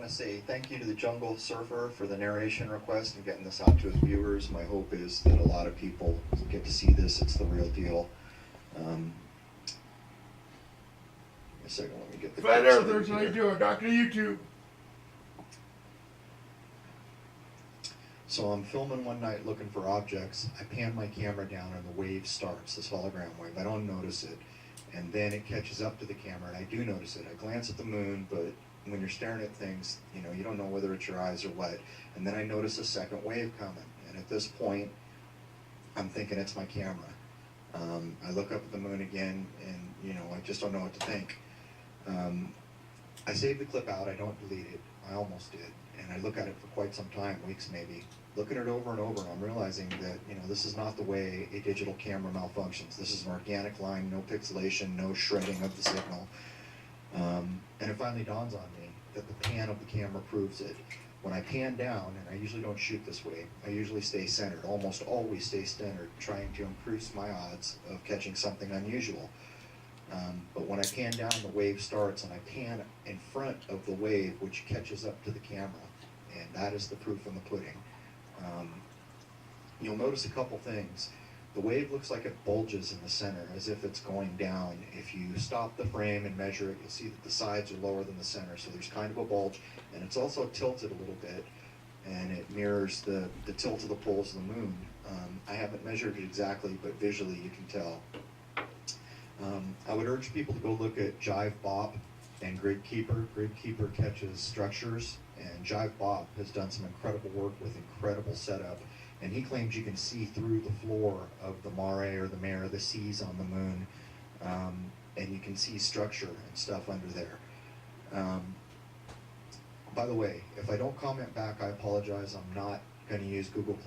to say thank you to the Jungle Surfer for the narration request and getting this out to his viewers. My hope is that a lot of people get to see this. It's the real deal. A second, let me get the Flat clip Earthers, started how you here. doing? Dr. YouTube. So I'm filming one night looking for objects. I pan my camera down and the wave starts, this hologram wave. I don't notice it. And then it catches up to the camera and I do notice it. I glance at the moon, but when you're staring at things, you know, you don't know whether it's your eyes or what. And then I notice a second wave coming. And at this point, I'm thinking it's my camera. I look up at the moon again and, you know, I just don't know what to think. I saved the clip out, I don't delete it. I almost did. And I look at it for quite some time, weeks maybe. Looking at it over and over, I'm realizing that, you know, this is not the way a digital camera malfunctions. This is an organic line, no pixelation, no shredding of the signal. And it finally dawns on me that the pan of the camera proves it. When I pan down, and I usually don't shoot this way, I usually stay centered, almost always stay centered, trying to increase my odds of catching something unusual. But when I pan down, the wave starts, and I pan in front of the wave, which catches up to the camera. And that is the proof in the pudding. You'll notice a couple things. The wave looks like it bulges in the center, as if it's going down. If you stop the frame and measure it, you'll see that the sides are lower than the center, so there's kind of a bulge. And it's also tilted a little bit, and it mirrors the tilt of the poles of the moon. I haven't measured it exactly, but visually you can tell. I would urge people to go look at Jive Bob and Gridkeeper. Gridkeeper catches structures, and Jive Bob has done some incredible work with incredible setup. And he claims you can see through the floor of the mare or the mare, the seas on the moon, and you can see structure and stuff under there. By the way, if I don't comment back, I apologize. I'm not going to use Google+.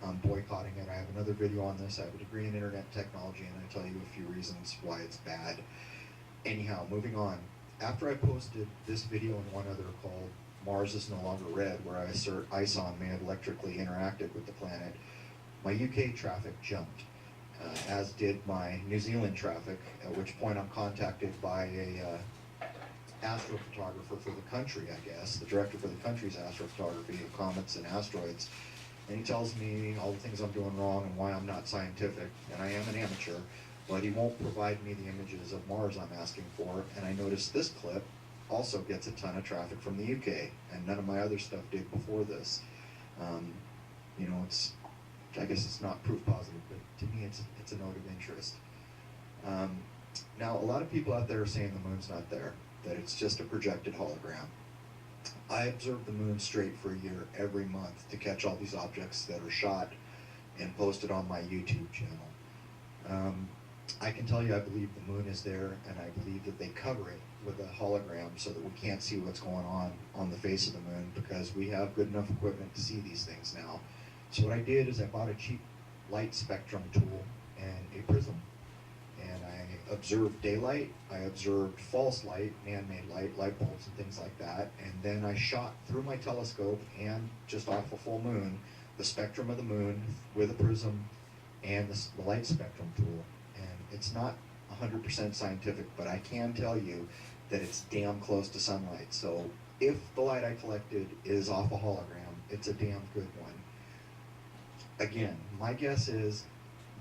I'm boycotting it. I have another video on this. I have a degree in internet technology, and I tell you a few reasons why it's bad. Anyhow, moving on. After I posted this video and one other called Mars is No Longer Red, where I assert ISON may have electrically interacted with the planet, my UK traffic jumped, as did my New Zealand traffic, at which point I'm contacted by a astrophotographer for the country, I guess, the director for the country's astrophotography of comets and asteroids, and he tells me all the things I'm doing wrong and why I'm not scientific, and I am an amateur, but he won't provide me the images of Mars I'm asking for. And I noticed this clip also gets a ton of traffic from the UK, and none of my other stuff did before this. You know, I guess it's not proof positive, but to me it's a note of interest. Now, a lot of people out there are saying the moon's not there, that it's just a projected hologram. I observe the moon straight for a year every month to catch all these objects that are shot and posted on my YouTube channel. I can tell you I believe the moon is there, and I believe that they cover it with a hologram so that we can't see what's going on the face of the moon, because we have good enough equipment to see these things now. So what I did is I bought a cheap light spectrum tool and a prism, and I observed daylight, I observed false light, man-made light bulbs and things like that, and then I shot through my telescope and just off a full moon the spectrum of the moon with a prism and the light spectrum tool. And it's not 100% scientific, but I can tell you that it's damn close to sunlight. So if the light I collected is off a hologram, it's a damn good one. Again, my guess is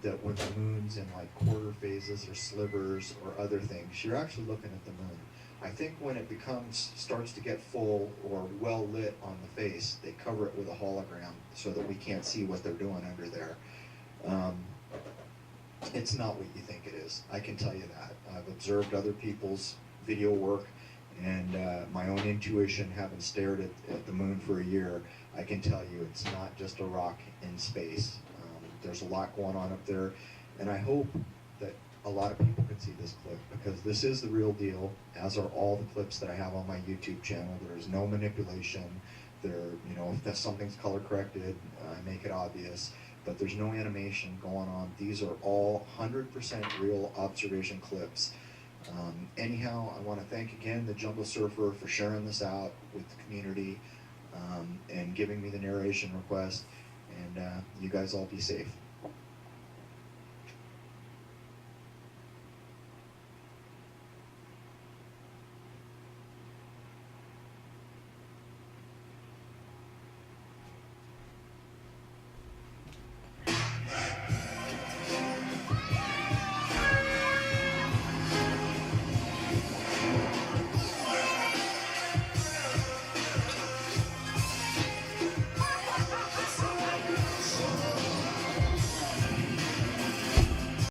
that when the moon's in like quarter phases or slivers or other things, you're actually looking at the moon. I think when it starts to get full or well lit on the face, they cover it with a hologram so that we can't see what they're doing under there. It's not what you think it is. I can tell you that. I've observed other people's video work, and my own intuition, having stared at the moon for a year, I can tell you it's not just a rock in space. There's a lot going on up there, and I hope that a lot of people can see this clip, because this is the real deal, as are all the clips that I have on my YouTube channel. There is no manipulation. You know, if something's color corrected, I make it obvious, but there's no animation going on. These are all 100% real observation clips. Anyhow, I want to thank again the Jungle Surfer for sharing this out with the community and giving me the narration request, and you guys all be safe.